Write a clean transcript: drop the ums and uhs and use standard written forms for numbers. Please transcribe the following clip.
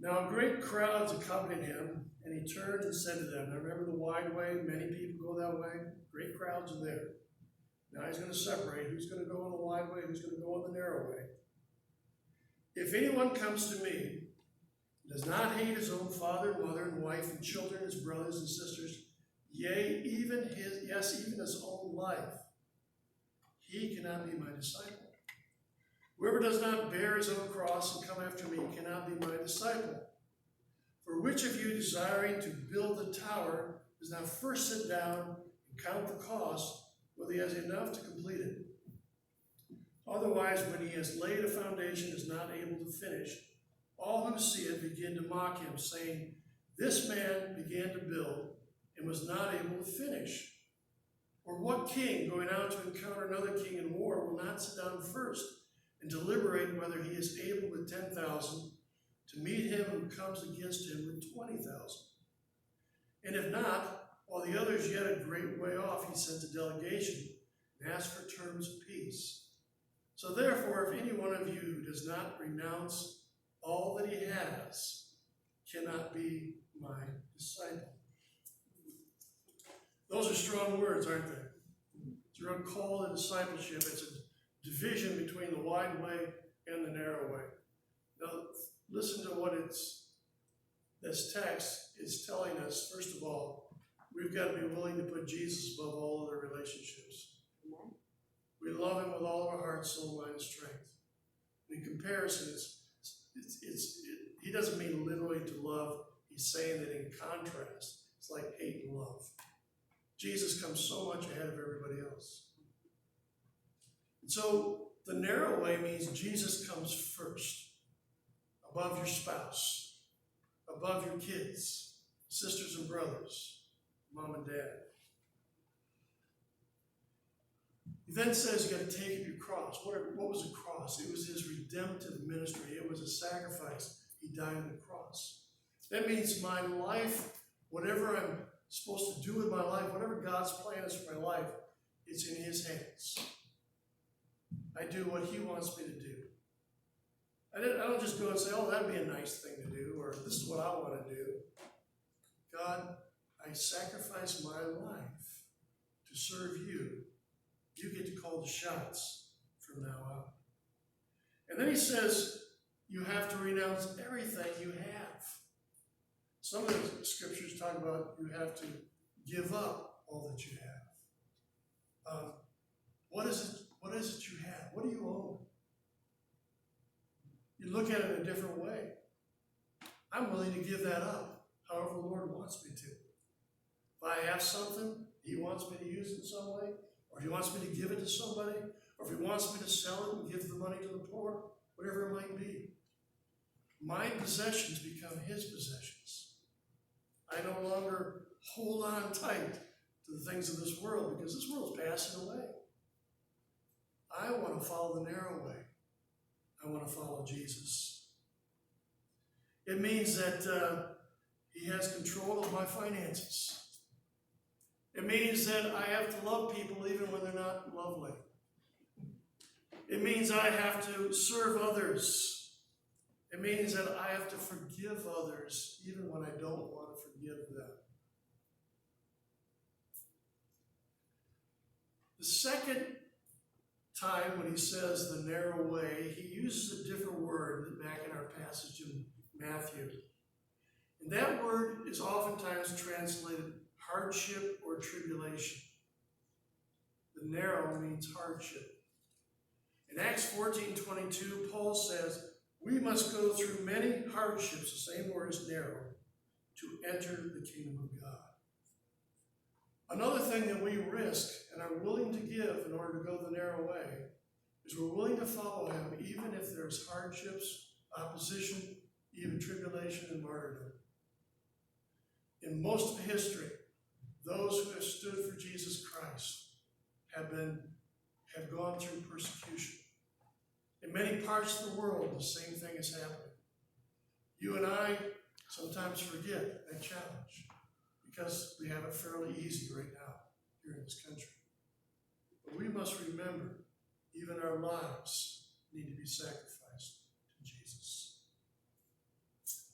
Now great crowds accompanied him, and he turned and said to them, now remember the wide way, many people go that way, great crowds are there. Now he's going to separate who's going to go on the wide way, who's going to go on the narrow way. If anyone comes to me, does not hate his own father, mother, and wife, and children, his brothers and sisters, yea, even his own life, he cannot be my disciple. Whoever does not bear his own cross and come after me cannot be my disciple. For which of you desiring to build a tower does not first sit down and count the cost, whether he has enough to complete it? Otherwise, when he has laid a foundation, is not able to finish, all who see it begin to mock him, saying, this man began to build and was not able to finish. Or what king going out to encounter another king in war will not sit down first and deliberate whether he is able with 10,000 to meet him who comes against him with 20,000? And if not, while the other is yet a great way off, he sends a delegation and asks for terms of peace. So therefore, if any one of you does not renounce all that he has, cannot be my disciple. Those are strong words, aren't they? It's a real call to discipleship. It's a division between the wide way and the narrow way. Now, listen to what this text is telling us. First of all, we've got to be willing to put Jesus above all other relationships. Amen. We love him with all of our heart, soul, mind, and strength. In comparison, he doesn't mean literally to love. He's saying that in contrast, it's like hate and love. Jesus comes so much ahead of everybody else. And so the narrow way means Jesus comes first, above your spouse, above your kids, sisters and brothers, mom and dad. He then says you got to take up your cross. What was a cross? It was his redemptive ministry. It was a sacrifice. He died on the cross. That means my life, whatever I'm supposed to do with my life, whatever God's plan is for my life, it's in his hands. I do what he wants me to do. I don't just go and say, oh, that'd be a nice thing to do, or this is what I want to do. God, I sacrifice my life to serve you. You get to call the shots from now on. And then he says, you have to renounce everything you have. Some of the scriptures talk about you have to give up all that you have. What is it you have? What do you own? You look at it in a different way. I'm willing to give that up, however the Lord wants me to. If I have something he wants me to use in some way, or if he wants me to give it to somebody, or if he wants me to sell it and give the money to the poor, whatever it might be. My possessions become his possessions. I no longer hold on tight to the things of this world because this world's passing away. I want to follow the narrow way. I want to follow Jesus. It means that he has control of my finances. It means that I have to love people even when they're not lovely. It means I have to serve others. It means that I have to forgive others even when I don't want to forgive them. The second time when he says the narrow way, he uses a different word back in our passage in Matthew. And that word is oftentimes translated hardship or tribulation. The narrow means hardship. In Acts 14:22, Paul says, we must go through many hardships, the same word as narrow, to enter the kingdom of God. Another thing that we risk and are willing to give in order to go the narrow way is we're willing to follow him even if there's hardships, opposition, even tribulation and martyrdom. In most of history, those who have stood for Jesus Christ have gone through persecution. In many parts of the world, the same thing is happening. You and I sometimes forget that challenge because we have it fairly easy right now here in this country. But we must remember, even our lives need to be sacrificed.